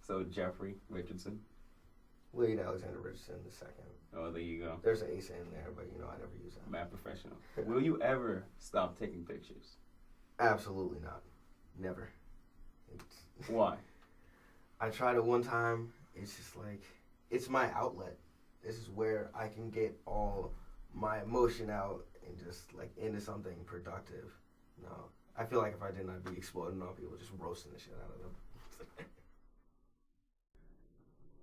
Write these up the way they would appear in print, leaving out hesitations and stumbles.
So Jeffrey Richardson. Wade Alexander Richardson the second. Oh, there you go. There's an ace in there, but I never use that. Mad professional. Will you ever stop taking pictures? Absolutely not. Never. Why? I tried it one time. It's just like, it's my outlet. This is where I can get all my emotion out and just like into something productive. No, I feel like if I didn't, I'd be exploding on people, just roasting the shit out of them.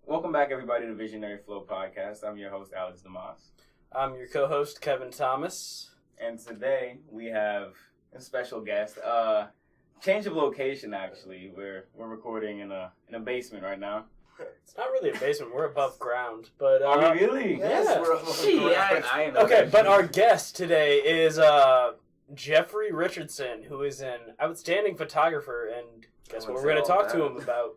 Welcome back, everybody, to Visionary Flow Podcast. I'm your host, Alex Damas. I'm your co-host, Kevin Thomas. And today we have a special guest. Change of location, actually. We're recording in a basement right now. It's not really a basement. We're above ground. But Are we really? Yes, yeah. we're above Gee, ground. I know. Okay, but our guest today is Jeffrey Richardson, who is an outstanding photographer, and guess what we're going to talk to him about?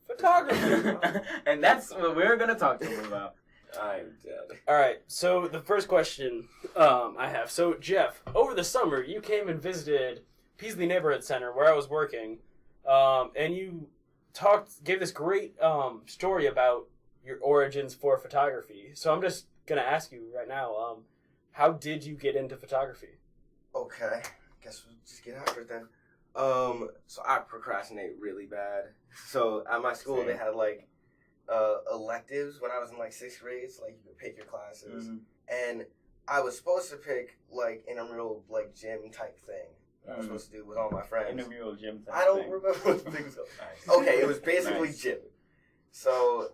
Photography. And that's what we're going to talk to him about. I'm dead. All right, so the first question I have. So, Jeff, over the summer, you came and visited Peasley Neighborhood Center, where I was working, and you gave this great story about your origins for photography. So I'm just going to ask you right now, how did you get into photography? Okay, guess we'll just get after it then. So I procrastinate really bad. So at my school, they had like electives when I was in like 6th grade. So like you could pick your classes, and I was supposed to pick like intramural like gym type thing. I was supposed to do with all my friends. Intramural gym type I don't thing. remember what the thing was. Nice. Okay, it was basically Nice. gym. So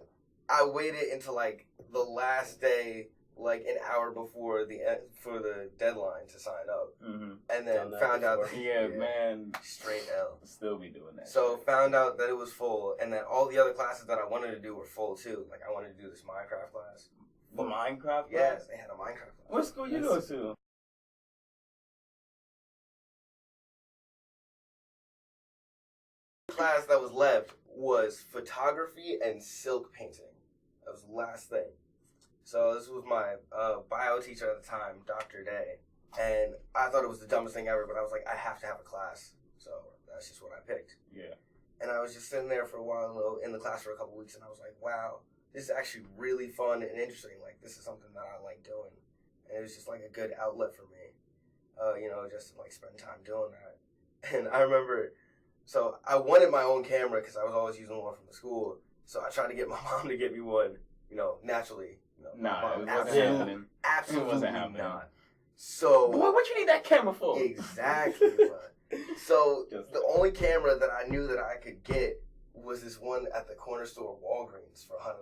I waited until like the last day, like an hour before for the deadline to sign up, and then Done that found out before. that Yeah, man. straight L. Still be doing that. So shit. found out that it was full, and that all the other classes that I wanted to do were full too. Like I wanted to do this Minecraft class. The Minecraft? Yes, they had a Minecraft class. What school you go to? The class that was left was photography and silk painting. That was the last thing. So this was my bio teacher at the time, Dr. Day, and I thought it was the dumbest thing ever, but I was like, I have to have a class, so that's just what I picked. Yeah. And I was just sitting there for a while in the class for a couple weeks, and I was like, wow, this is actually really fun and interesting. Like, this is something that I like doing. And it was just like a good outlet for me, just to like spend time doing that. And I remember, so I wanted my own camera because I was always using one from the school. So I tried to get my mom to get me one, naturally. Nah, it wasn't absolutely, happening. absolutely It wasn't happening. not. So Boy, what you need that camera for? exactly. So Just the only camera that I knew that I could get was this one at the corner store Walgreens for $100.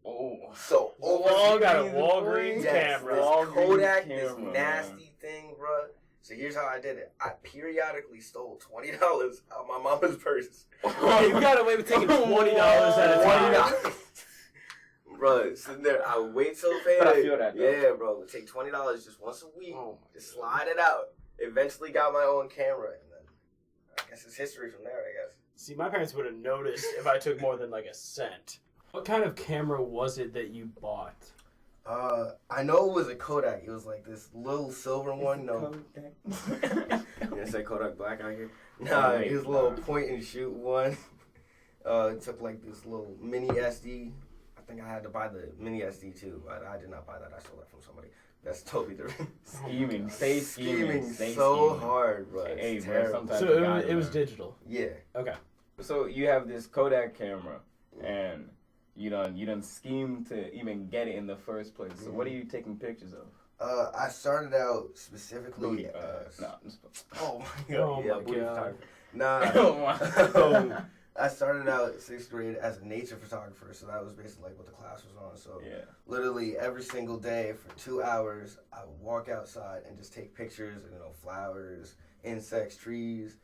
Oh. So You got a Walgreens, Walgreens yes, camera. this Walgreens Kodak, camera, this nasty thing, bruh. So here's how I did it. I periodically stole $20 out of my mama's purse. You got away with taking $20 at a time. $20. Bro, sitting there, I wait till payday. But I feel that, though. Yeah, bro. Take $20 just once a week. Oh, Just slide it out. Eventually got my own camera, and then I guess it's history from there, I guess. See, my parents would have noticed if I took more than like a cent. What kind of camera was it that you bought? I know it was a Kodak. It was like this little silver one. No, you gonna say Kodak Black out here? Nah, it was a little point and shoot one. It took like this little mini SD. I think I had to buy the mini SD too, but I did not buy that. I stole that from somebody. That's totally different. Scheming. Stay scheming. Stay so scheming. hard, bro. Hey, It's bro, terrible. sometimes So you gotta it was learn. digital. Yeah. Okay. So you have this Kodak camera, and you done scheme to even get it in the first place. So what are you taking pictures of? I started out specifically. Booty. No. No. Oh my god. Oh yeah, my booty God. photography. Nah. Oh my. I started out 6th grade as a nature photographer, so that was basically like what the class was on. So Yeah. literally every single day for 2 hours, I would walk outside and just take pictures of, flowers, insects, trees.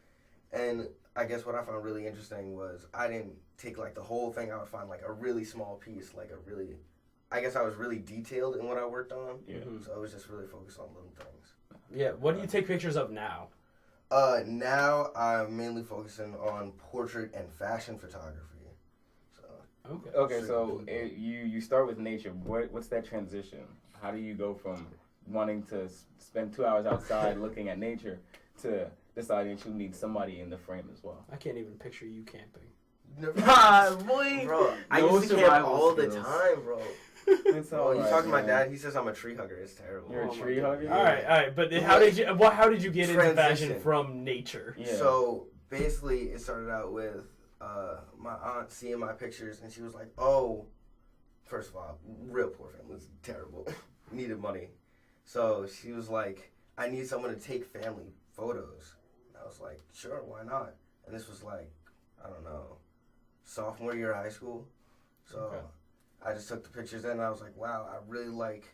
And I guess what I found really interesting was I didn't take like the whole thing. I would find like a really small piece, I guess I was really detailed in what I worked on. Yeah. So I was just really focused on little things. Yeah. What do you take pictures of now? Now I'm mainly focusing on portrait and fashion photography. So Okay. Okay, so you start with nature. What's that transition? How do you go from wanting to spend 2 hours outside looking at nature to deciding that you need somebody in the frame as well? I can't even picture you camping. Boy, Bro, I no used to camp survival all the skills. time, bro. It's Oh, all you right, talk to my man. dad, he says I'm a tree hugger. It's terrible. You're a Oh my tree God. hugger? All right, but how did you get into fashion Transition. from nature? Yeah. So basically, it started out with my aunt seeing my pictures, and she was like, "Oh, first of all, real poor family, it's terrible, needed money." So she was like, "I need someone to take family photos." And I was like, "Sure, why not?" And this was like, I don't know, sophomore year of high school. So Okay. I just took the pictures, and I was like, "Wow, I really like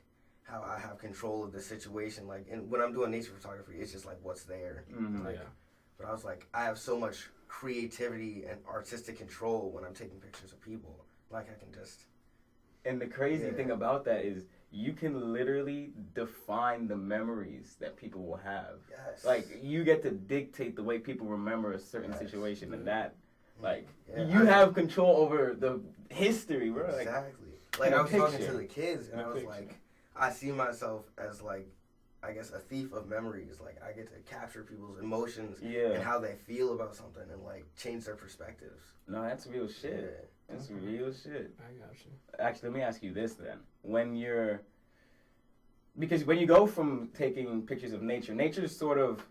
how I have control of the situation." Like, and when I'm doing nature photography, it's just like what's there. Mhm. Like, but I was like, I have so much creativity and artistic control when I'm taking pictures of people. Like, I can just. And the crazy Yeah. thing about that is you can literally define the memories that people will have. Yes. Like, you get to dictate the way people remember a certain Yes. situation, and that, like, Yeah, you have control over the history, bro. Like, Exactly. Like, in a I was talking picture. to the kids, and In a I was picture. like, I see myself as, like, I guess a thief of memories. Like, I get to capture people's emotions and yeah. how they feel about something and, like, change their perspectives. No, that's real shit. That's Okay. real shit. I got you. Actually, let me ask you this then. Because when you go from taking pictures of nature, nature's sort of,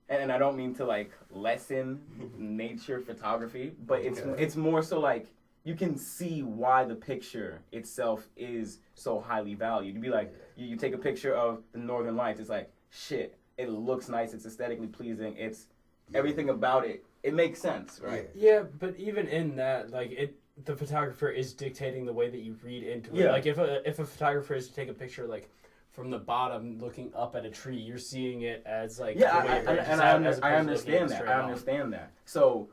and I don't mean to like lessen nature photography, but Okay. it's more so like you can see why the picture itself is so highly valued. You'd be like, you take a picture of the Northern Lights, it's like, shit, it looks nice, it's aesthetically pleasing, it's everything about it. It makes sense, right? Yeah, but even in that, like the photographer is dictating the way that you read into it. Yeah. Like if a photographer is to take a picture like from the bottom looking up at a tree, you're seeing it as like Yeah, the way it reaches I out as opposed to looking understand that. straight I on. understand that. So,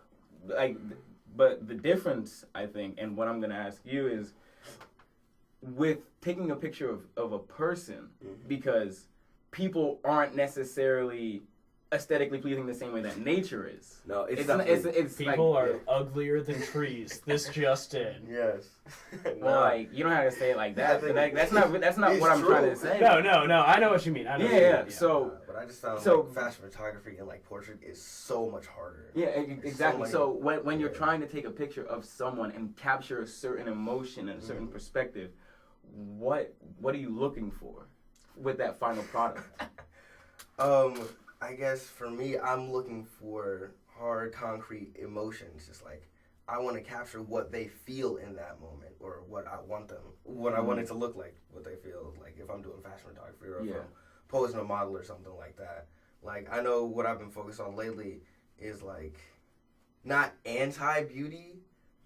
like, but the difference, I think, and what I'm gonna ask you is, with taking a picture of a person, because people aren't necessarily aesthetically pleasing the same way that nature is. No, It's People like, are uglier than trees. This just in. Yes. well, like, you don't have to say it like that. But that's not It's what I'm true. trying to say. No. I know what you mean. I know. Yeah, what you yeah. mean, So. But I just found So- like fashion photography and like portrait is so much harder. Yeah, There's exactly. so So many- when you're yeah. trying to take a picture of someone and capture a certain emotion and a certain perspective, what are you looking for with that final product? I guess for me, I'm looking for hard, concrete emotions. Just like I want to capture what they feel in that moment, or what I want them, what I want it to look like, what they feel like if I'm doing fashion photography or if Yeah. I'm posing a model or something like that. Like I know what I've been focused on lately is like not anti-beauty,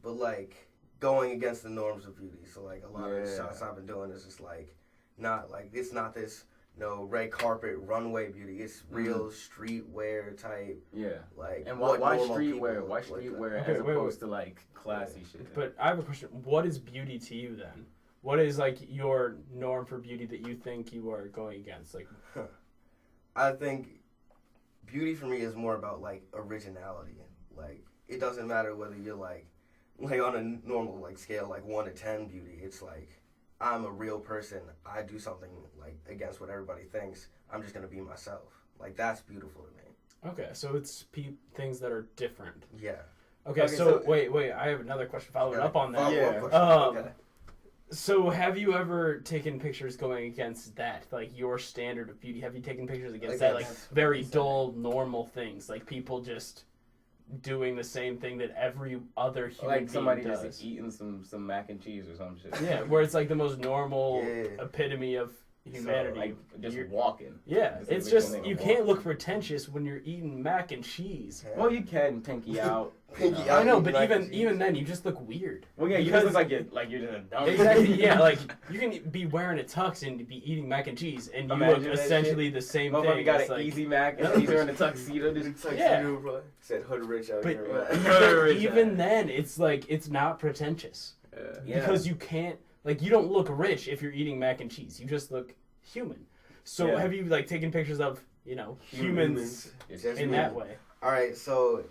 but like going against the norms of beauty. So like a lot of the Yeah. shots I've been doing is just like not like it's not this red carpet runway beauty. It's real streetwear type. Yeah. Like And what why normal streetwear? people Why look like. streetwear Okay, as wait, opposed to like classy shit? But I have a question. What is beauty to you then? What is like your norm for beauty that you think you are going against? Like, I think beauty for me is more about like originality. Like it doesn't matter whether you're like on a normal like scale like 1 to 10 beauty. It's like I'm a real person. I do something like against what everybody thinks. I'm just gonna be myself. Like that's beautiful to me. okay, so it's things that are different. Yeah. Okay, Okay, so so- wait, I have another question following up on that. Follow-up Yeah. question. Okay. So have you ever taken pictures going against that, like your standard of beauty? Have you taken pictures against that, like Against- very dull, normal things, like people just doing the same thing that every other human like being somebody does? just eating some mac and cheese or some shit. Yeah, where it's like the most normal Yeah. epitome of humanity. Like just You're- walking. yeah, Just it's like just making a you walk. can't look pretentious when you're eating mac and cheese. Well, you can pinky out. Pinky you out. I know, eating but mac and even cheese. even then, you just look weird. Well, yeah, you Because- just look like you're just a dummy. Exactly. Yeah, like you can be wearing a tux and be eating mac and cheese, and you Imagine look that essentially the same Motherfucker thing. got It's an like, easy mac and he's wearing a tuxedo. Just Yeah. bro. Said hood rich out But- here. but even then, it's like it's not pretentious yeah. because you can't like you don't look rich if you're eating mac and cheese. You just look human. So Yeah. have you like taken pictures of humans It's Just in me. that way? All right, so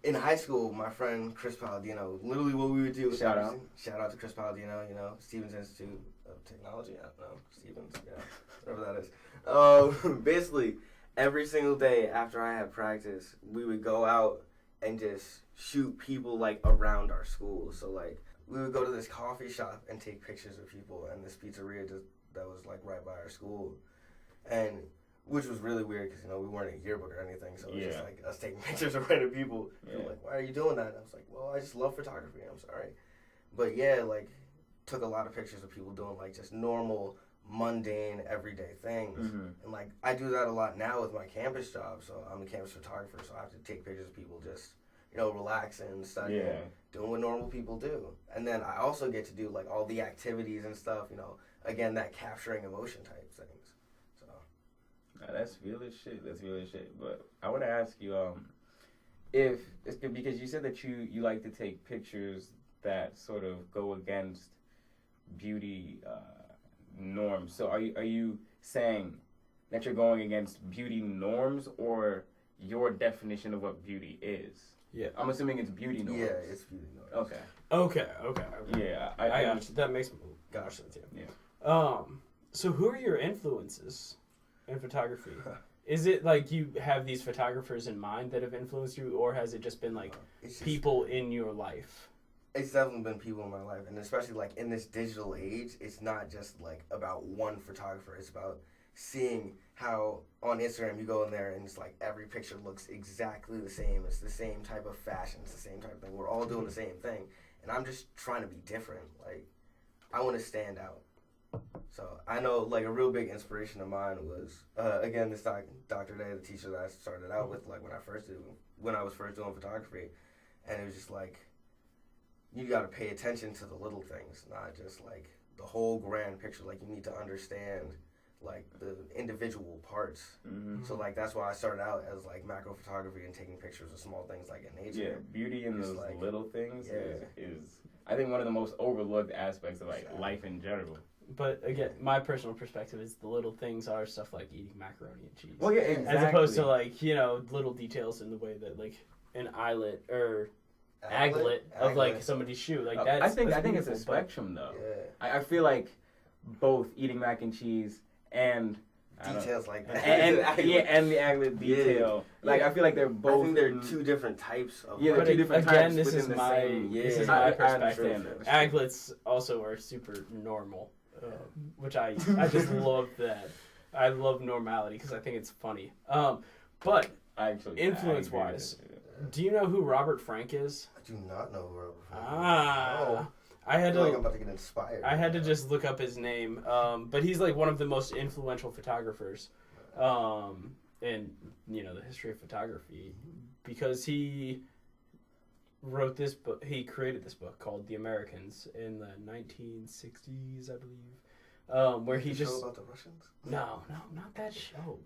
in high school, my friend Chris Palladino, literally what we would do. Shout out to Chris Palladino. Stevens Institute of Technology. I don't know, Stevens. Yeah, whatever that is. Basically, every single day after I had practice, we would go out and just shoot people like around our school. So like we would go to this coffee shop and take pictures of people, and this pizzeria that was like right by our school, and which was really weird because we weren't a yearbook or anything, so it was just like us taking pictures of random people. They were like, "Why are you doing that?" And I was like, "Well, I just love photography." I'm sorry, but yeah, like took a lot of pictures of people doing like just normal, mundane, everyday things, and like I do that a lot now with my campus job. So I'm a campus photographer, so I have to take pictures of people just relaxing, studying, doing what normal people do, and then I also get to do like all the activities and stuff. Again, that capturing emotion type things. So. That's real as shit. That's real as shit. But I want to ask you, if it's because you said that you like to take pictures that sort of go against beauty norms. So are you saying that you're going against beauty norms or your definition of what beauty is? Yeah, I'm assuming it's beauty norms. Yeah, it's beauty norms. Okay. Yeah, I got you. That makes gosh, sense. Yeah. So who are your influences in photography? Is it like you have these photographers in mind that have influenced you, or has it just been like people in your life? It's definitely been people in my life, and especially like in this digital age, it's not just like about one photographer. It's about seeing how on Instagram you go in there and it's like every picture looks exactly the same. It's the same type of fashion. It's the same type of thing. We're all doing the same thing, and I'm just trying to be different. Like I want to stand out. So I know like a real big inspiration of mine was again this Dr. Day, the teacher that I started out with, like when I was first doing photography, and it was just like you got to pay attention to the little things, not just like the whole grand picture. Like you need to understand like the individual parts. So like that's why I started out as like macro photography and taking pictures of small things like in nature. Yeah, beauty in those like, little things is I think one of the most overlooked aspects of like life in general. But again, my personal perspective is the little things are stuff like eating macaroni and cheese. Well, yeah, exactly. As opposed to like, little details in the way that like an eyelet or aglet of like somebody's shoe. Like that's I think it's a spectrum though. Yeah. I feel like both eating mac and cheese and details like that. And the aglet detail. Yeah. Like I feel like they're both. I think they're two different types of. Yeah, two different again, types this is my same, this is my perspective. Aglets also are super normal, which I just love that. I love normality because I think it's funny. But influence wise, do you know who Robert Frank is? I do not know who Robert Frank is. Oh. I had I'm about to get inspired. I had to just look up his name, but he's like one of the most influential photographers in the history of photography because he wrote this book. He created this book called The Americans in the 1960s, I believe, where he just show about the Russians. No, not that show.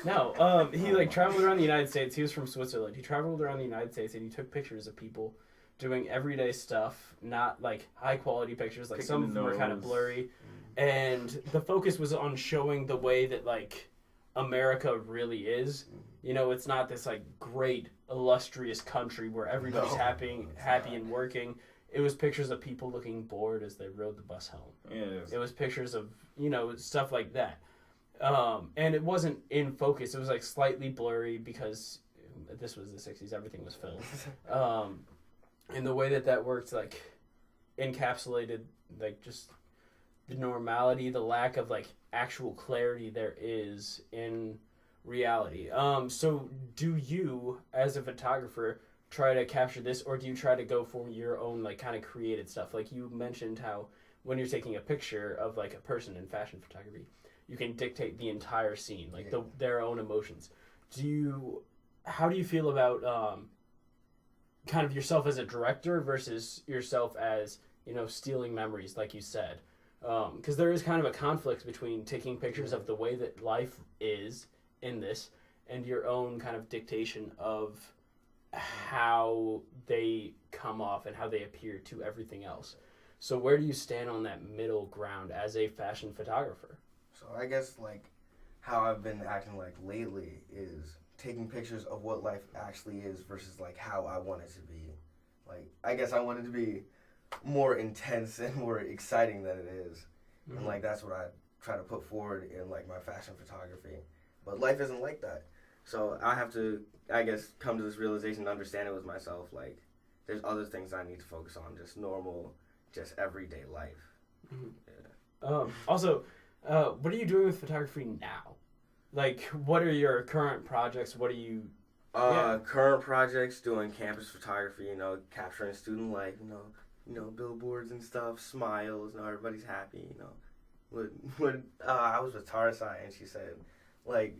No, he like traveled around the United States. He was from Switzerland. He traveled around the United States and he took pictures of people doing everyday stuff, not like high quality pictures. Like some of them were kind of blurry, and the focus was on showing the way that like America really is. It's not this like great illustrious country where everybody's happy and working. It was pictures of people looking bored as they rode the bus home. It was pictures of stuff like that, and it wasn't in focus. It was like slightly blurry because this was the 60s. Everything was filmed. And the way that worked, like, encapsulated, like, just the normality, the lack of, like, actual clarity there is in reality. So do you, as a photographer, try to capture this, or do you try to go for your own, like, kind of created stuff? Like, you mentioned how when you're taking a picture of, like, a person in fashion photography, you can dictate the entire scene, like, their own emotions. How do you feel about, kind of yourself as a director versus yourself as stealing memories, like you said, because there is kind of a conflict between taking pictures of the way that life is in this and your own kind of dictation of how they come off and how they appear to everything else. So where do you stand on that middle ground as a fashion photographer? So I guess like how I've been acting like lately is taking pictures of what life actually is versus like how I want it to be. Like I guess I want it to be more intense and more exciting than it is. And like that's what I try to put forward in like my fashion photography. But life isn't like that. So I have to, I guess, come to this realization and understand it with myself. Like, there's other things I need to focus on, just normal, just everyday life. Mm-hmm. Yeah. Also, what are you doing with photography now? Like, what are your current projects? What are you... Current projects, doing campus photography, you know, capturing student life, you know, billboards and stuff, smiles, you know, everybody's happy, you know. When I was with Tarsai and she said, like,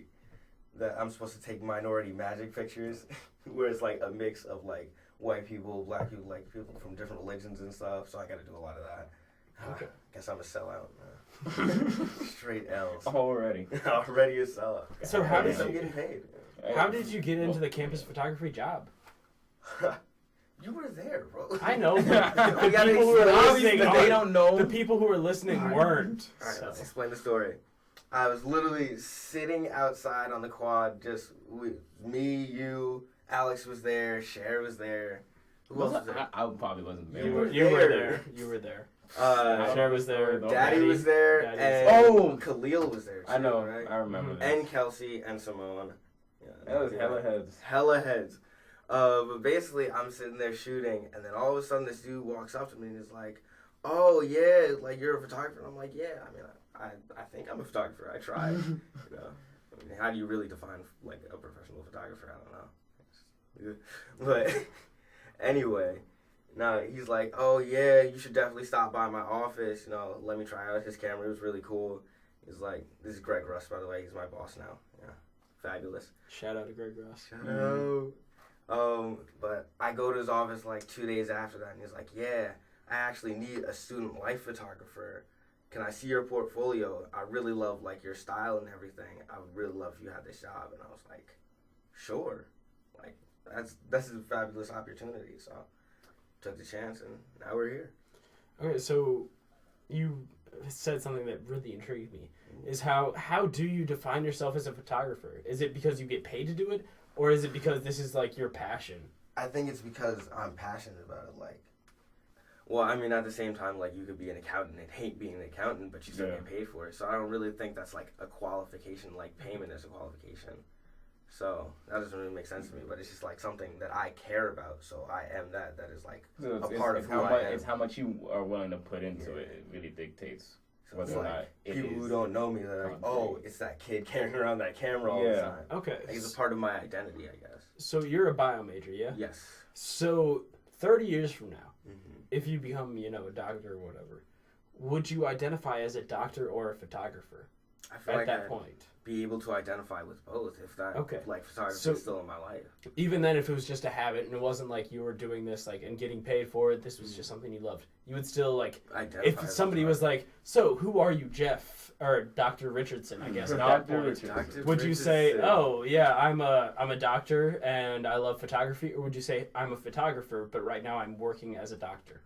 that I'm supposed to take minority magic pictures, where it's like a mix of like white people, black people, like people from different religions and stuff. So I got to do a lot of that. Okay. Guess I'm a sellout. Straight L's. Already Already a sellout. So how did I'm you getting paid? how did you get into the campus photography job? You were there, bro. I know, but We the gotta people who are explain- listening, they don't know. the people who are listening weren't. All right, so. let's explain the story. I was literally sitting outside on the quad, just me, you, Alex was there, Cher was there. Who else was there? I probably wasn't there. You were were there. there. You were there. Uh, Cher was there. Daddy was there, Daddy was and there. Oh! Khalil was there too, I know. right? I remember that. And Kelsey and Simone. Yeah, That was hella heads. Hella heads. But basically, I'm sitting there shooting, and then all of a sudden, this dude walks up to me and is like, "Oh yeah, like you're a photographer." And I'm like, "Yeah, I mean, I think I'm a photographer. I tried." You know, I mean, how do you really define like a professional photographer? I don't know. But anyway, now he's like, "Oh yeah, you should definitely stop by my office. You know, let me try out his camera. It was really cool." He's like, "This is Greg Russ, by the way. He's my boss now. Yeah, fabulous." Shout out to Greg Ross. Shout out. But I go to his office like 2 days after that, and he's like, "Yeah, I actually need a student life photographer. Can I see your portfolio? I really love like your style and everything. I would really love if you had this job." And I was like, "Sure, like that's a fabulous opportunity." So took the chance, and now we're here. Okay, so you said something that really intrigued me. Is how do you define yourself as a photographer? Is it because you get paid to do it, or is it because this is like your passion? I think it's because I'm passionate about it. Like, well, I mean, at the same time, like, you could be an accountant and hate being an accountant, but you still get paid for it. So I don't really think that's like a qualification. Like, payment is a qualification. So that doesn't really make sense to me. But it's just like something that I care about. So I am that. That is like So a part of who I am. It's how much you are willing to put into it. It really dictates So it's whether or like not it people is who don't know me, they're like, "Oh, it's that kid carrying around that camera all the Yeah. time." Okay. Like, it's a part of my identity, I guess. So you're a bio major, yeah? Yes. So 30 years from now, Mm-hmm. if you become, a doctor or whatever, would you identify as a doctor or a photographer I feel at like that I'd point? be able to identify with both if that Okay. like photography So- is still in my life. Even then, if it was just a habit and it wasn't like you were doing this like and getting paid for it, this was just something you loved, you would still like, Identify if as a somebody was photographer. like, "So who are you, Jeff or Dr. Richardson?" I guess at that Dr. point, Richardson. Dr. would you say, Richardson. "Oh yeah, I'm a doctor and I love photography," or would you say, "I'm a photographer, but right now I'm working as a doctor"?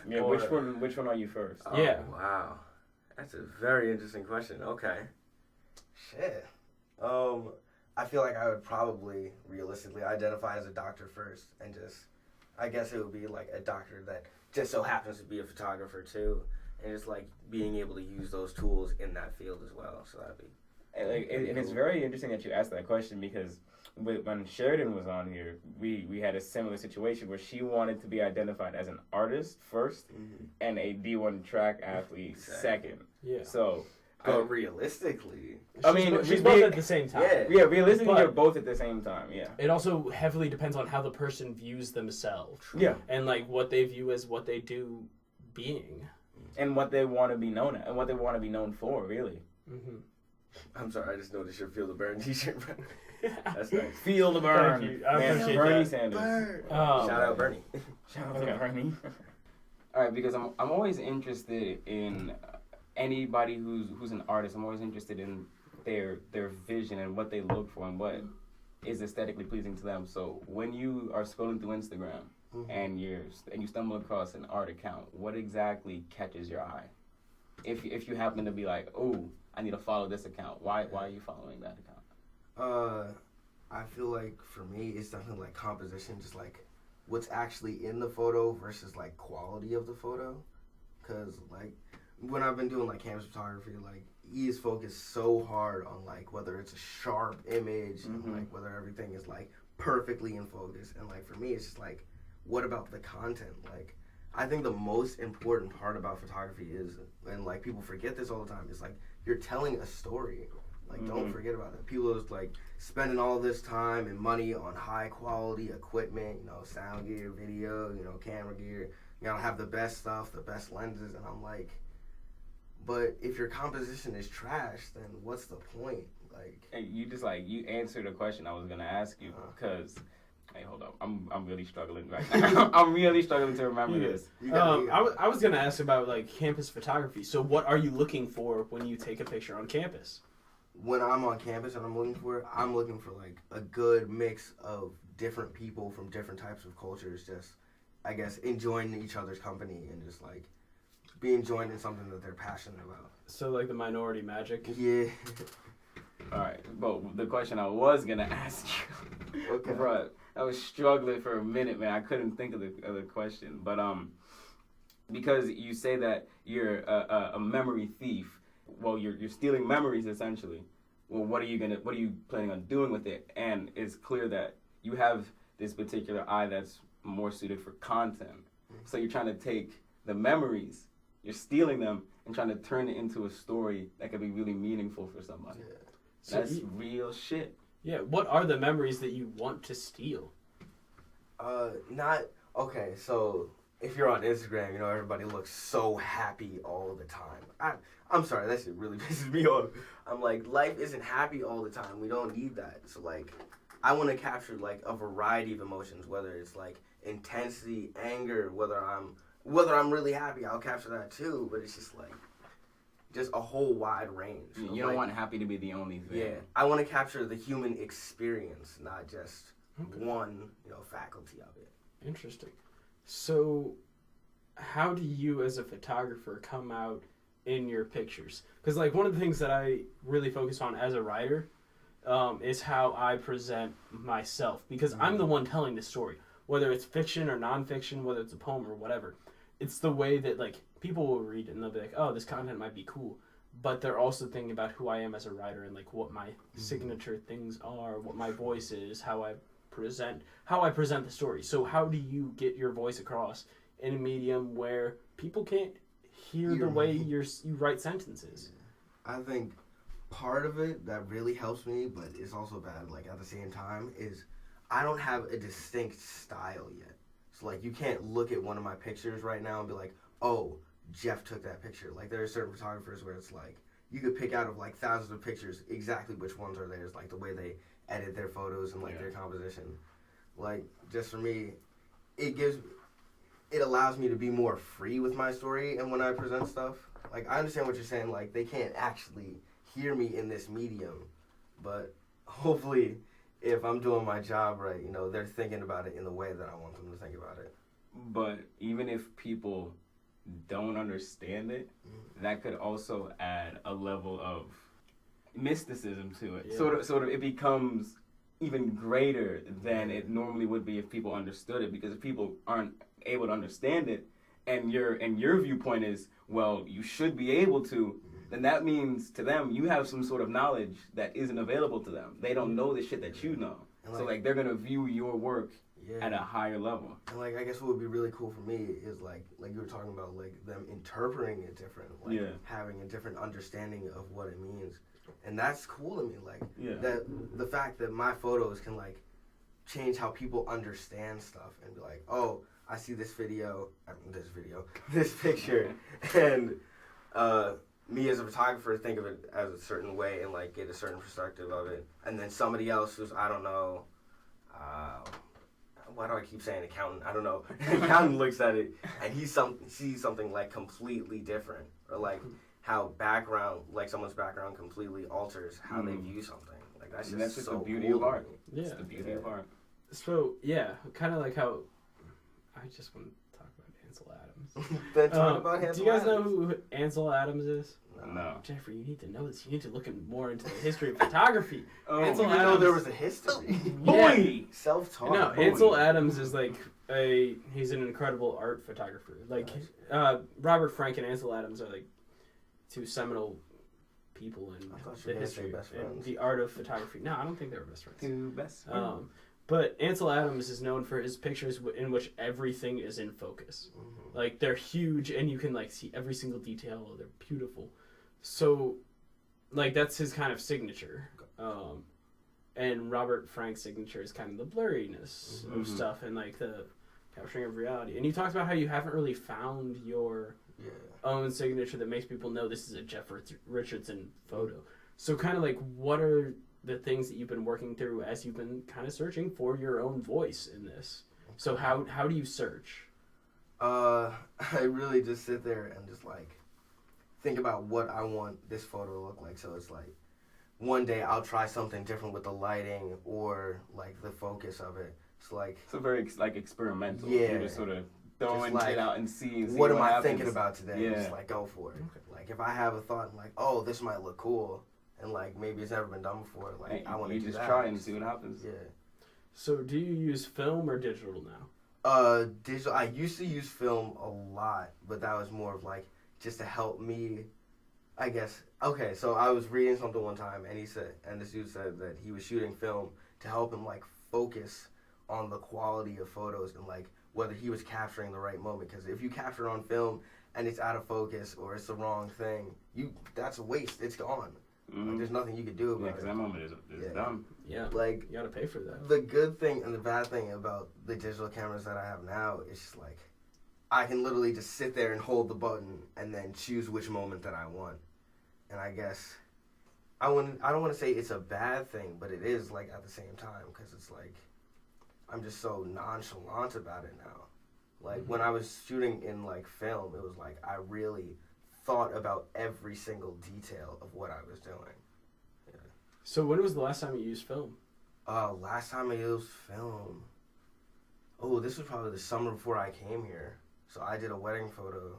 Yeah, Or- which one are you first? Oh, Yeah. Wow. That's a very interesting question. Okay. Shit. I feel like I would probably realistically identify as a doctor first, and just, I guess it would be like a doctor that just so happens to be a photographer too, and just like being able to use those tools in that field as well. So that'd be. And it's very interesting that you asked that question because when Sheridan was on here, we had a similar situation where she wanted to be identified as an artist first and a D1 track athlete second. Yeah. So, But realistically, I mean, she's we- both we- at the same time. Yeah. realistically, But- you're both at the same time. Yeah. It also heavily depends on how the person views themselves. Yeah. And like what they view as what they do being. And what they want to be known at, and what they want to be known for, really. Mm-hmm. I'm sorry, I just noticed your Feel the Burn t-shirt. That's nice. Feel the burn. Thank you. I Man, appreciate Bernie that. Sanders. Oh. Shout out Bernie. Shout out to Okay. Bernie. All right, because I'm always interested in anybody who's an artist. I'm always interested in their vision and what they look for and what is aesthetically pleasing to them. So when you are scrolling through Instagram and you stumble across an art account, what exactly catches your eye? If you happen to be like, oh, I need to follow this account, why are you following that account? I feel like for me, it's definitely like composition, just like what's actually in the photo versus like quality of the photo. Cause like when I've been doing like campus photography, like he is focused so hard on like whether it's a sharp image and like whether everything is like perfectly in focus. And like for me, it's just like, what about the content? Like, I think the most important part about photography is, and like people forget this all the time, is like you're telling a story. Like, don't forget about it. People are just like spending all this time and money on high quality equipment, you know, sound gear, video, you know, camera gear. You gotta have the best stuff, the best lenses, and I'm like, but if your composition is trash, then what's the point? Like, and you answered a question I was gonna ask you, because hey, hold up, I'm really struggling right now. I'm really struggling to remember this. I was gonna ask about like campus photography. So what are you looking for when you take a picture on campus? When I'm on campus and I'm looking for like a good mix of different people from different types of cultures, just, I guess, enjoying each other's company and just like being joined in something that they're passionate about. So like the minority magic? Yeah. Alright, but the question I was gonna ask you, okay. Bro, I was struggling for a minute, man. I couldn't think of the question. But because you say that you're a memory thief, well, you're stealing memories essentially. Well, what are you planning on doing with it? And it's clear that you have this particular eye that's more suited for content. So you're trying to take the memories, you're stealing them and trying to turn it into a story that could be really meaningful for somebody. Yeah. So that's real shit. Yeah, what are the memories that you want to steal? Okay, so if you're on Instagram, you know, everybody looks so happy all the time. I'm sorry, that shit really pisses me off. I'm like, life isn't happy all the time. We don't need that. So, like, I want to capture, like, a variety of emotions, whether it's, like, intensity, anger, whether I'm really happy, I'll capture that too. But it's just, like, just a whole wide range. You don't want happy to be the only thing. Yeah, I want to capture the human experience, not just one, you know, faculty of it. Interesting. So, how do you as a photographer come out in your pictures? Because like one of the things that I really focus on as a writer is how I present myself, because I'm the one telling the story, whether it's fiction or nonfiction, whether it's a poem or whatever. It's the way that like people will read it and they'll be like, oh, this content might be cool, but they're also thinking about who I am as a writer and like what my signature things are, what my voice is, how I present the story. So how do you get your voice across in a medium where people can't hear the way you write sentences? I think part of it that really helps me, but it's also bad, like at the same time, is I don't have a distinct style yet. So like you can't look at one of my pictures right now and be like, oh, Jeff took that picture. Like there are certain photographers where it's like you could pick out of like thousands of pictures exactly which ones are theirs, like the way they edit their photos and like their composition. Like just for me, it allows me to be more free with my story and when I present stuff. Like I understand what you're saying, like they can't actually hear me in this medium, but hopefully if I'm doing my job right, you know, they're thinking about it in the way that I want them to think about it. But even if people don't understand it, that could also add a level of mysticism to it. Yeah. Sort of it becomes even greater than it normally would be if people understood it, because if people aren't able to understand it and your viewpoint is, well, you should be able to, then that means to them you have some sort of knowledge that isn't available to them. They don't know the shit that you know. And so like they're gonna view your work at a higher level. And like I guess what would be really cool for me is like you were talking about, like them interpreting it different, like having a different understanding of what it means. And that's cool to me, like that the fact that my photos can like change how people understand stuff and be like, oh, I see this picture, and me as a photographer think of it as a certain way and like get a certain perspective of it, and then somebody else who's, I don't know, why do I keep saying accountant? I don't know. Accountant looks at it and he sees something like completely different, or like how someone's background completely alters how they view something. Like that's just the beauty cool of art. Yeah, it's the beauty of art. So yeah, kind of like how I just want to talk about Ansel Adams. Then talk about Ansel Adams. Do you guys know who Ansel Adams is? No. Jeffrey, you need to know this. You need to look more into the history of photography. Ansel Adams. Know there was a history. Boy! Self-taught. No, Ansel Adams is like he's an incredible art photographer. Like Robert Frank and Ansel Adams are like two seminal people in I thought you the were gonna say history best and friends. the art of photography. No, I don't think they were best friends. Two best friends. But Ansel Adams is known for his pictures in which everything is in focus. Mm-hmm. Like, they're huge, and you can, like, see every single detail. They're beautiful. So, like, that's his kind of signature. And Robert Frank's signature is kind of the blurriness of stuff and, like, the capturing of reality. And you talked about how you haven't really found your own signature that makes people know this is a Jeff Richardson photo. So, kind of, like, what are the things that you've been working through as you've been kind of searching for your own voice in this? So how do you search? I really just sit there and just like think about what I want this photo to look like. So it's like one day I'll try something different with the lighting or like the focus of it. It's like So very like experimental. Yeah. You just sort of throwing like, shit out and see what am I happens. thinking about today? Yeah. Just like go for it. Like if I have a thought and like, oh, this might look cool, and like maybe it's never been done before, like And I want to you do just that. try and see what happens. Yeah. So do you use film or digital now? Digital. I used to use film a lot, but that was more of like just to help me, I guess. Okay, so I was reading something one time, and this dude said that he was shooting film to help him like focus on the quality of photos and like whether he was capturing the right moment. Because if you capture on film and it's out of focus or it's the wrong thing, that's a waste. It's gone. Like, there's nothing you could do about because it. that moment is done. Yeah. Like You gotta pay for that. the good thing and the bad thing about the digital cameras that I have now is just like I can literally just sit there and hold the button and then choose which moment that I want. And I guess I don't want to say it's a bad thing, but it is like at the same time because it's like I'm just so nonchalant about it now. Like when I was shooting in like film, it was like I really thought about every single detail of what I was doing. So when was the last time you used film? Last time I used film. Oh, this was probably the summer before I came here. So I did a wedding photo,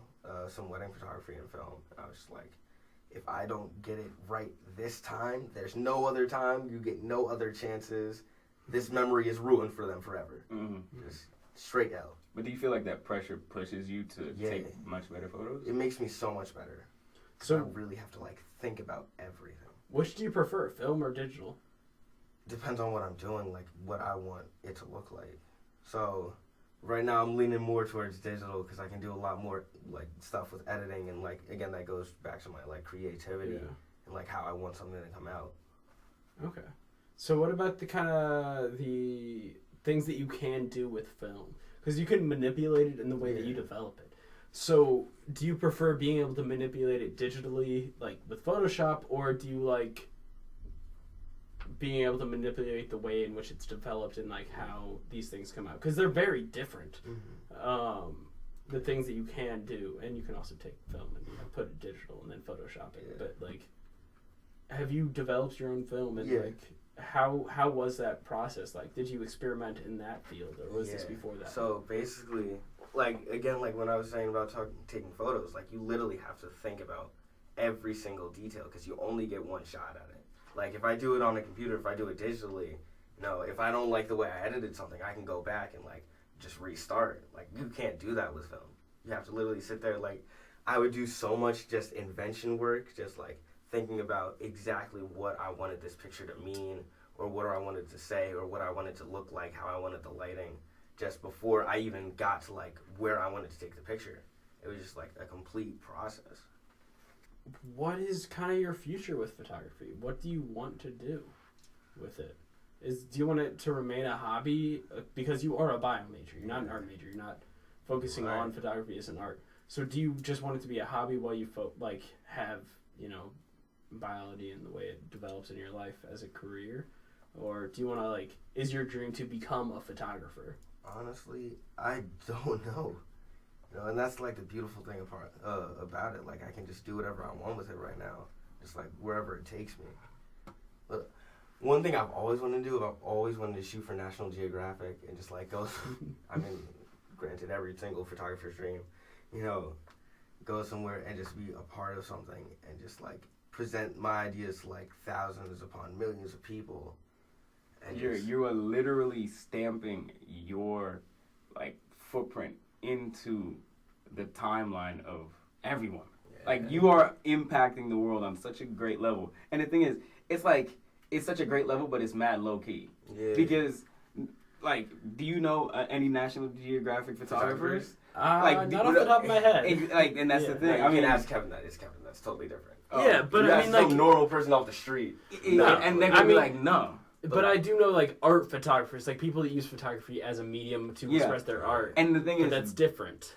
some wedding photography and film. And I was just like, if I don't get it right this time, there's no other time. You get no other chances. This memory is ruined for them forever. Just straight L. But do you feel like that pressure pushes you to take much better photos? It makes me so much better. So I really have to like think about everything. which do you prefer, film or digital? Depends on what I'm doing, like what I want it to look like. So right now I'm leaning more towards digital because I can do a lot more like stuff with editing and like again that goes back to my like creativity and like how I want something to come out. Okay. So what about the kind of the things that you can do with film? Because you can manipulate it in the way that you develop it. So do you prefer being able to manipulate it digitally, like with Photoshop, or do you like being able to manipulate the way in which it's developed and like how these things come out? Because they're very different. The things that you can do, and you can also take film and put it digital and then Photoshop it. But like, have you developed your own film and like? How was that process? Like, did you experiment in that field, or was this before that? So basically, like again, like when I was saying about taking photos, like you literally have to think about every single detail because you only get one shot at it. Like if I do it on a computer, if I do it digitally, if I don't like the way I edited something, I can go back and like just restart. Like you can't do that with film. You have to literally sit there. Like I would do so much just invention work, just like thinking about exactly what I wanted this picture to mean or what I wanted to say or what I wanted to look like, how I wanted the lighting, just before I even got to like where I wanted to take the picture. It was just like a complete process. What is kind of your future with photography? What do you want to do with it? Do you want it to remain a hobby? Because you are a bio major. You're not an art major. You're not focusing on photography as an art. So do you just want it to be a hobby while you have, biology and the way it develops in your life as a career? Or do you want to is your dream to become a photographer? Honestly, I don't know. And that's like the beautiful thing about it. Like I can just do whatever I want with it right now, just like wherever it takes me. But one thing I've always wanted to do, I've always wanted to shoot for National Geographic and just like go. I mean, granted, every single photographer's dream, go somewhere and just be a part of something and just like present my ideas to like thousands upon millions of people. And you are literally stamping your footprint into the timeline of everyone. Like, you are impacting the world on such a great level. And the thing is, it's like, it's such a great level, but it's mad low-key. Yeah. Because, like, do you know any National Geographic photographers? Like, not off the top of my head. And that's the thing. No, you can ask Kevin that. It's Kevin. That's totally different. Yeah, but you I mean, like... some normal person off the street. No, and they're going to be like, no. But I do know, like, art photographers, like, people that use photography as a medium to express their art. And the thing is... that's different.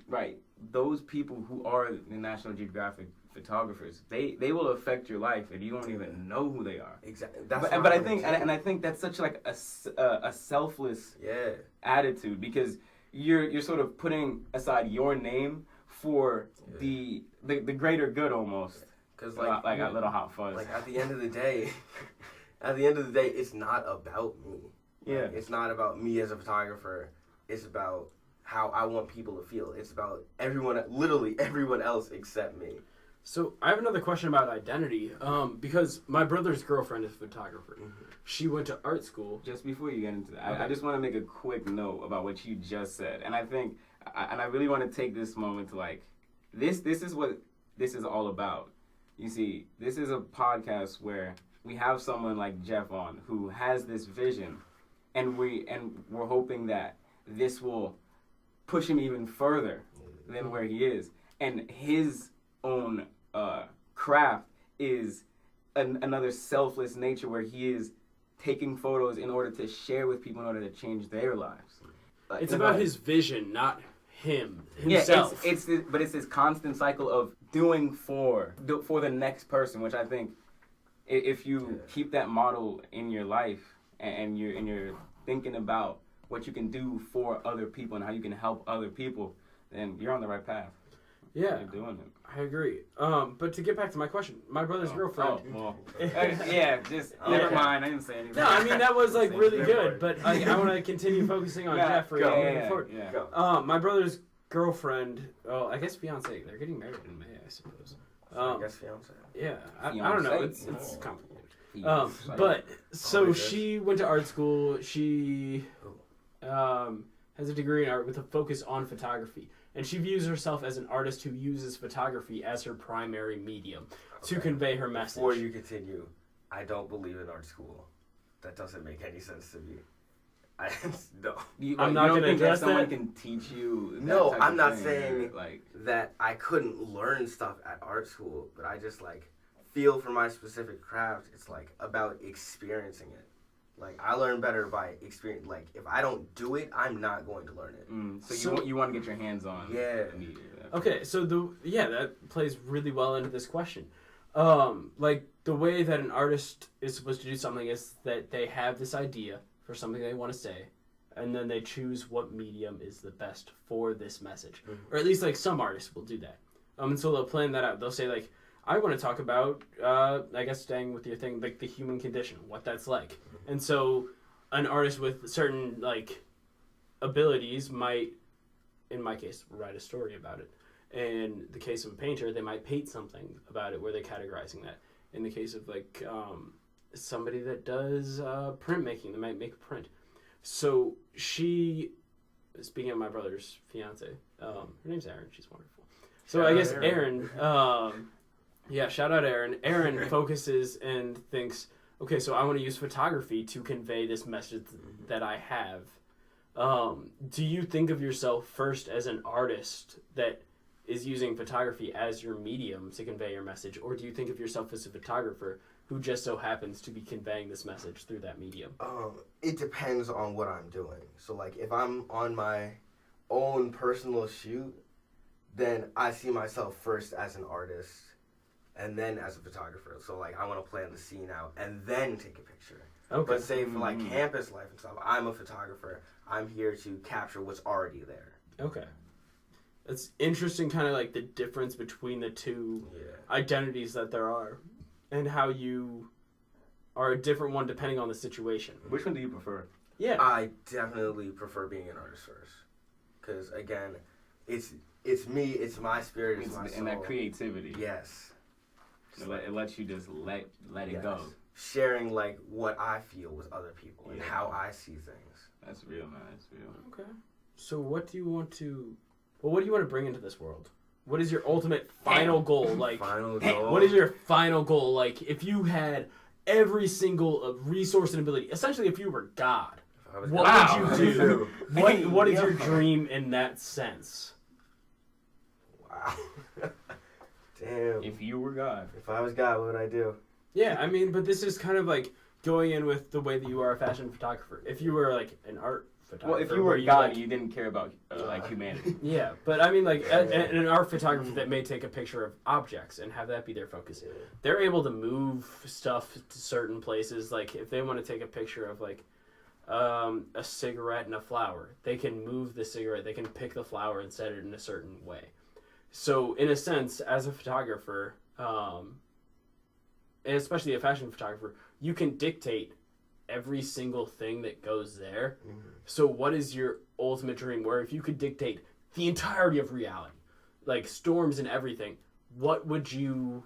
Right. Those people who are the National Geographic photographers, they will affect your life and you don't even know who they are. Exactly. But I think I think that's such like a selfless attitude, because you're sort of putting aside your name for the greater good almost. Because like a little hot fuzz. Like at the end of the day, it's not about me. Yeah. Like, it's not about me as a photographer. It's about how I want people to feel. It's about literally everyone else except me. So I have another question about identity, because my brother's girlfriend is a photographer. Mm-hmm. She went to art school. Just before you get into that, I just want to make a quick note about what you just said, and I think, and I really want to take this moment to like, this is what this is all about. You see, this is a podcast where we have someone like Jeff on who has this vision, and we're hoping that this will push him even further than where he is, and his own craft is another selfless nature where he is taking photos in order to share with people in order to change their lives. It's about his vision, not himself. Yeah, it's this constant cycle of doing for the next person, which I think if you keep that model in your life and you're thinking about what you can do for other people and how you can help other people, then you're on the right path. Yeah, you're doing it. I agree. But to get back to my question, my brother's girlfriend. Never mind. I didn't say anything. No, I mean that was like really good, but I want to continue focusing on Jeffrey. My brother's girlfriend. Oh, I guess fiance. They're getting married in May, I suppose. I guess fiance. Yeah, I don't know. It's complicated. But so she went to art school. She has a degree in art with a focus on photography. And she views herself as an artist who uses photography as her primary medium to convey her message. Before you continue, I don't believe in art school. That doesn't make any sense to me. I'm not going to address that. Someone can teach you. No, I'm not saying that I couldn't learn stuff at art school, but I just feel for my specific craft. It's about experiencing it. I learn better by experience. If I don't do it, I'm not going to learn it. So you want to get your hands on. Yeah. Okay, so that plays really well into this question. The way that an artist is supposed to do something is that they have this idea for something they want to say, and then they choose what medium is the best for this message. Mm-hmm. Or at least some artists will do that. And so they'll plan that out. They'll say I want to talk about, I guess staying with your thing, the human condition, what that's like. And so an artist with certain, abilities might, in my case, write a story about it. In the case of a painter, they might paint something about it where they're categorizing that. In the case of, somebody that does printmaking, they might make a print. So she, speaking of my brother's fiance, her name's Erin. She's wonderful. So I guess Erin, shout out Erin. Erin focuses and thinks, okay, so I want to use photography to convey this message that I have. Do you think of yourself first as an artist that is using photography as your medium to convey your message, or do you think of yourself as a photographer who just so happens to be conveying this message through that medium? It depends on what I'm doing. So, if I'm on my own personal shoot, then I see myself first as an artist and then as a photographer. So, I want to plan the scene out and then take a picture. Okay. But say for, campus life and stuff, I'm a photographer. I'm here to capture what's already there. Okay. It's interesting kind of the difference between the two identities that there are and how you are a different one depending on the situation. Which one do you prefer? Yeah. I definitely prefer being an artist first. Because, again, it's me, it's my spirit, it's my soul. And that creativity. Yes. It lets you just let it go. Sharing, what I feel with other people and how I see things. That's real, man. That's real. Okay. So what do you want to bring into this world? What is your ultimate final goal? Like, Final goal. what is your final goal? Like, if you had every single resource and ability, essentially, if you were God, what would you do? What is your dream in that sense? Wow. Damn. If you were God. If I was God, what would I do? Yeah, I mean, but this is kind of like going in with the way that you are a fashion photographer. If you were like an art photographer, Well, if you were God, you didn't care about like humanity. Yeah, but I mean, like an art photographer that may take a picture of objects and have that be their focus. They're able to move stuff to certain places. Like if they want to take a picture of like a cigarette and a flower, they can move the cigarette. They can pick the flower and set it in a certain way. So in a sense, as a photographer, and especially a fashion photographer, you can dictate every single thing that goes there. Mm-hmm. So what is your ultimate dream where if you could dictate the entirety of reality, like storms and everything, what would you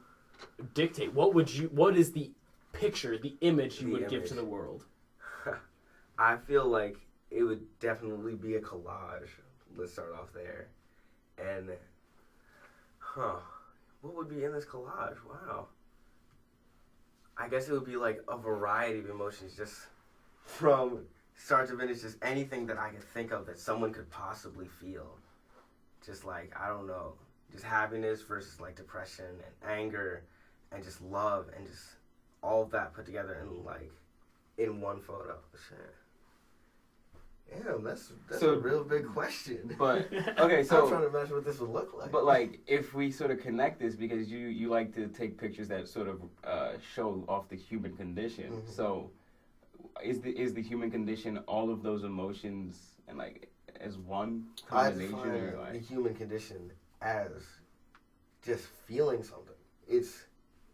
dictate? What is the picture, the image you would give to the world? I feel like it would definitely be a collage. Let's start off there. And, what would be in this collage? Wow. I guess it would be like a variety of emotions, just from start to finish, just anything that I could think of that someone could possibly feel. Just like, I don't know, just happiness versus like depression and anger and just love and just all of that put together in one photo. Shit. Damn, that's a real big question. But okay, so I'm trying to imagine what this would look like. But like, if we sort of connect this, because you like to take pictures that sort of show off the human condition. Mm-hmm. So, is the human condition all of those emotions and like as one combination? I define the human condition as just feeling something. It's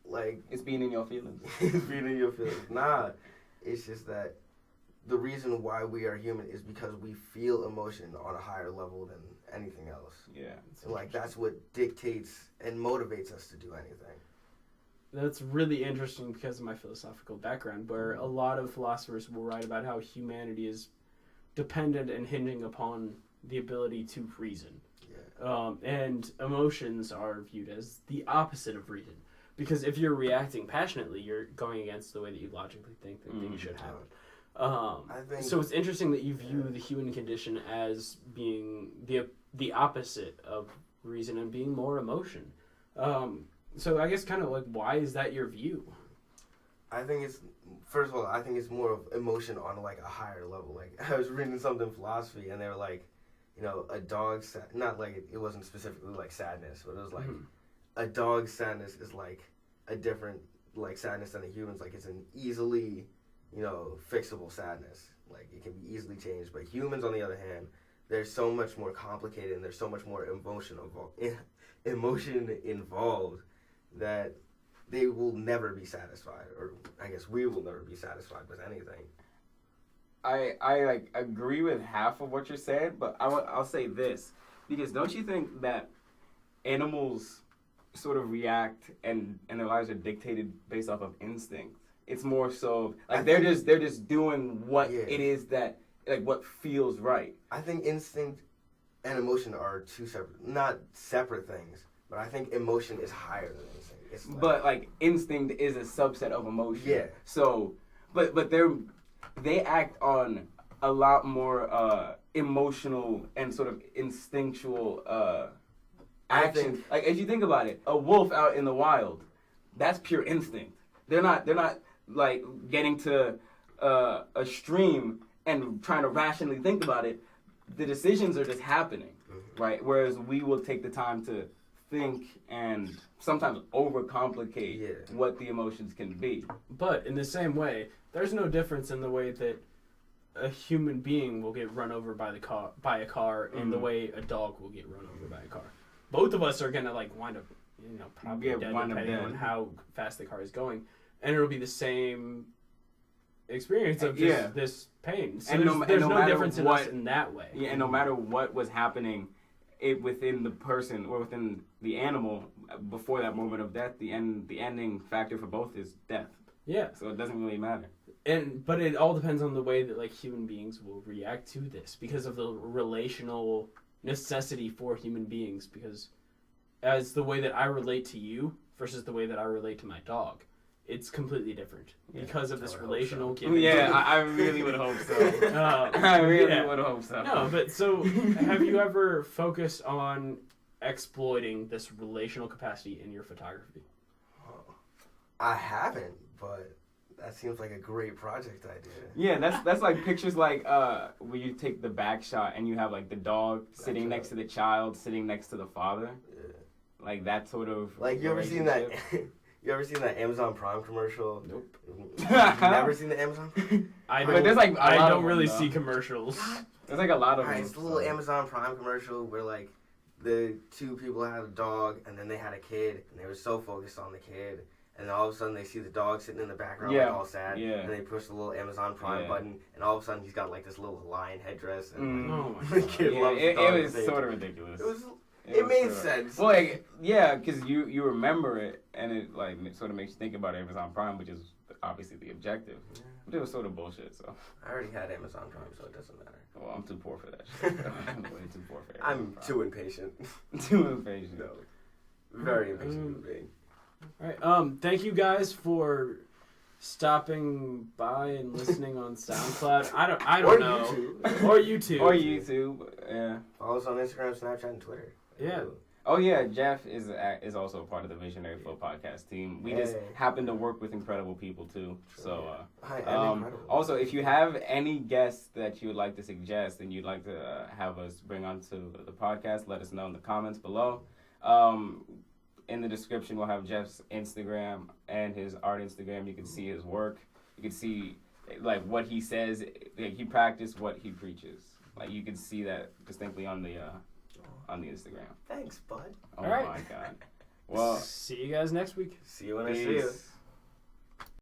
like it's being in your feelings. It's being in your feelings. Nah, it's just that. The reason why we are human is because we feel emotion on a higher level than anything else. Yeah. And like that's what dictates and motivates us to do anything. That's really interesting because of my philosophical background, where a lot of philosophers will write about how humanity is dependent and hinging upon the ability to reason. Yeah. And emotions are viewed as the opposite of reason. Because if you're reacting passionately, you're going against the way that you logically think that things should happen. So it's interesting that you view the human condition as being the opposite of reason and being more emotion. So I guess kind of like, why is that your view? I think it's, first of all, I think it's more of emotion on like a higher level. Like I was reading something in philosophy and they were like, you know, a dog's, not like, it wasn't specifically like sadness, but it was like a dog's sadness is like a different like sadness than a human's. Like it's an easily, you know, fixable sadness. Like it can be easily changed. But humans, on the other hand, they're so much more complicated and there's so much more emotion involved that they will never be satisfied. Or I guess we will never be satisfied with anything. I like agree with half of what you're saying, but I'll say this, because don't you think that animals sort of react and their lives are dictated based off of instinct? It's more so like they're just doing what it is that like what feels right. I think instinct and emotion are not separate things, but I think emotion is higher than instinct. It's but like instinct is a subset of emotion. Yeah. So, but they act on a lot more emotional and sort of instinctual action. Like if you think about it, a wolf out in the wild, that's pure instinct. They're not like getting to a stream and trying to rationally think about it. The decisions are just happening, right? Whereas we will take the time to think and sometimes overcomplicate what the emotions can be. But in the same way, there's no difference in the way that a human being will get run over by a car and the way a dog will get run over by a car. Both of us are gonna like wind up, you know, probably dead depending on how fast the car is going. And it'll be the same experience of just this pain. So and there's no difference in us in that way. Yeah, and no matter what was happening within the person or within the animal before that moment of death, the ending factor for both is death. Yeah. So it doesn't really matter. But it all depends on the way that like human beings will react to this because of the relational necessity for human beings, because as the way that I relate to you versus the way that I relate to my dog. It's completely different because of this relational giving. Yeah, I really would hope so. I really would hope so. No, but so have you ever focused on exploiting this relational capacity in your photography? I haven't, but that seems like a great project idea. Yeah, that's like pictures like where you take the back shot and you have like the dog sitting next to the child, sitting next to the father. Yeah. Like that sort of. Like, you ever seen that? You ever seen that Amazon Prime commercial? Nope. You never seen the Amazon? I But there's like I don't of really them, see commercials. There's like a lot of. Alright, them, it's the little so. Amazon Prime commercial where like the two people had a dog and then they had a kid and they were so focused on the kid. And then all of a sudden they see the dog sitting in the background like all sad. Yeah. And they push the little Amazon Prime button and all of a sudden he's got like this little Hawaiian headdress and like, Oh my the god. kid loves the it dog. was sort of ridiculous. It made sort of- sense. Well, like, yeah, because you remember it and it like sort of makes you think about Amazon Prime, which is obviously the objective. Yeah. But it was sort of bullshit. So. I already had Amazon Prime, so it doesn't matter. Well, I'm too poor for that shit. I'm way too poor for Amazon I'm Prime. too impatient. Too impatient. No. Very impatient human being. All right. Thank you guys for stopping by and listening on SoundCloud. I don't know. YouTube. Or YouTube. Or YouTube. Yeah. Follow us on Instagram, Snapchat, and Twitter. Yeah. Oh yeah, Jeff is also a part of the Visionary Flow podcast team. We just happen to work with incredible people too. So Hi, I'm incredible. also, if you have any guests that you would like to suggest and you'd like to have us bring onto the podcast, let us know in the comments below. In the description, we'll have Jeff's Instagram and his art Instagram. You can see his work. You can see like what he says. Like, he practiced what he preaches. Like, you can see that distinctly on the Instagram. Thanks, bud. Oh All right. my God. Well, see you guys next week. See you when I see you. peace.